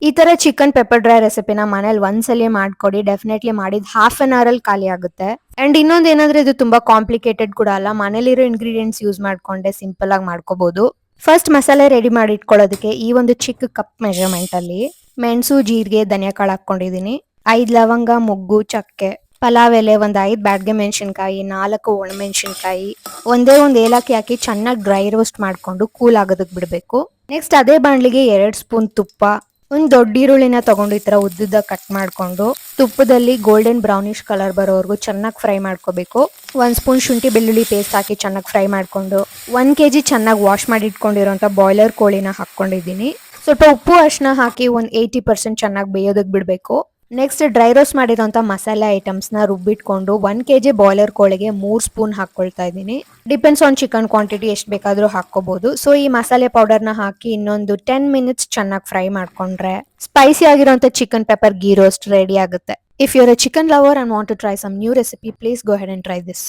ಈ ತರ chicken pepper dry ರೆಸಿಪಿನ ಮನೇಲಿ ಒಂದ್ಸಲಿ ಮಾಡ್ಕೊಡಿ. ಡೆಫಿನೆಟ್ಲಿ ಮಾಡಿದ್ ಹಾಫ್ ಅನ್ ಅವರ್ ಅಲ್ಲಿ ಖಾಲಿ ಆಗುತ್ತೆ. ಅಂಡ್ ಇನ್ನೊಂದ್ ಏನಂದ್ರೆ ಇದು ತುಂಬಾ ಕಾಂಪ್ಲಿಕೇಟೆಡ್ ಕೂಡ ಅಲ್ಲ. ಮನೇಲಿರೋ ಇಂಗ್ರೀಡಿಯೆಂಟ್ಸ್ ಯೂಸ್ ಮಾಡ್ಕೊಂಡೆ ಸಿಂಪಲ್ ಆಗಿ ಮಾಡ್ಕೋಬಹುದು. ಫಸ್ಟ್ ಮಸಾಲೆ ರೆಡಿ ಮಾಡಿ ಇಟ್ಕೊಳ್ಳೋದಕ್ಕೆ ಈ ಒಂದು ಚಿಕ್ಕ ಕಪ್ ಮೆಜರ್ಮೆಂಟ್ ಅಲ್ಲಿ ಮೆಣಸು, ಜೀರಿಗೆ, ಧನಿಯಾಕಾಳು ಹಾಕೊಂಡಿದೀನಿ. 5 ಲವಂಗ, ಮೊಗ್ಗು, ಚಕ್ಕೆ, ಪಲಾವ್ ಎಲೆ, ಒಂದ್ 5 ಬ್ಯಾಡ್ಗೆ ಮೆಣಸಿನ್ಕಾಯಿ, 4 ಒಣಮೆಣಸಿನ್ಕಾಯಿ, ಒಂದೇ ಒಂದ್ ಏಲಕ್ಕಿ ಹಾಕಿ ಚೆನ್ನಾಗಿ ಡ್ರೈ ರೋಸ್ಟ್ ಮಾಡ್ಕೊಂಡು ಕೂಲ್ ಆಗೋದಕ್ ಬಿಡ್ಬೇಕು. ನೆಕ್ಸ್ಟ್ ಅದೇ ಬಾಣ್ಲಿಗೆ 2 ಸ್ಪೂನ್ ತುಪ್ಪ, ಒಂದ್ ದೊಡ್ಡ ಈರುಳ್ಳಿನ ತಗೊಂಡು ಈ ತರ ಉದ್ದುದ್ದ ಕಟ್ ಮಾಡ್ಕೊಂಡು ತುಪ್ಪದಲ್ಲಿ ಗೋಲ್ಡನ್ ಬ್ರೌನಿಶ್ ಕಲರ್ ಬರೋವರೆಗೂ ಚೆನ್ನಾಗಿ ಫ್ರೈ ಮಾಡ್ಕೋಬೇಕು. 1 ಸ್ಪೂನ್ ಶುಂಠಿ ಬೆಳ್ಳುಳ್ಳಿ ಪೇಸ್ಟ್ ಹಾಕಿ ಚೆನ್ನಾಗಿ ಫ್ರೈ ಮಾಡ್ಕೊಂಡು 1 ಕೆಜಿ ಚೆನ್ನಾಗಿ ವಾಶ್ ಮಾಡಿ ಇಟ್ಕೊಂಡಿರೋಂಥ ಬಾಯ್ಲರ್ ಕೋಳಿನ ಹಾಕೊಂಡಿದ್ದೀನಿ. ಸ್ವಲ್ಪ ಉಪ್ಪು ಅರಿಶಿನ ಹಾಕಿ ಒಂದು 80% ಚೆನ್ನಾಗಿ ಬೇಯೋದಕ್ಕೆ ಬಿಡಬೇಕು. ನೆಕ್ಸ್ಟ್ ಡ್ರೈ ರೋಸ್ಟ್ ಮಾಡಿರೋಂಥ ಮಸಾಲೆ ಐಟಮ್ಸ್ ನ ರುಬ್ಬಿಟ್ಕೊಂಡು 1 ಕೆಜಿ ಬಾಯ್ಲರ್ ಕೋಳಿಗೆ 3 ಸ್ಪೂನ್ ಹಾಕೊಳ್ತಾ ಇದ್ದೀನಿ. ಡಿಪೆಂಡ್ಸ್ ಆನ್ ಚಿಕನ್ ಕ್ವಾಂಟಿಟಿ ಎಷ್ಟು ಬೇಕಾದ್ರೂ ಹಾಕೋಬಹುದು. ಸೊ ಈ ಮಸಾಲೆ ಪೌಡರ್ ನ ಹಾಕಿ ಇನ್ನೊಂದು 10 ಮಿನಿಟ್ಸ್ ಚೆನ್ನಾಗಿ ಫ್ರೈ ಮಾಡ್ಕೊಂಡ್ರೆ ಸ್ಪೈಸಿ ಆಗಿರೋಂಥ chicken pepper ghee roast ready ಆಗುತ್ತೆ. If you are a chicken lover and want to try some new recipe, please go ahead and try this.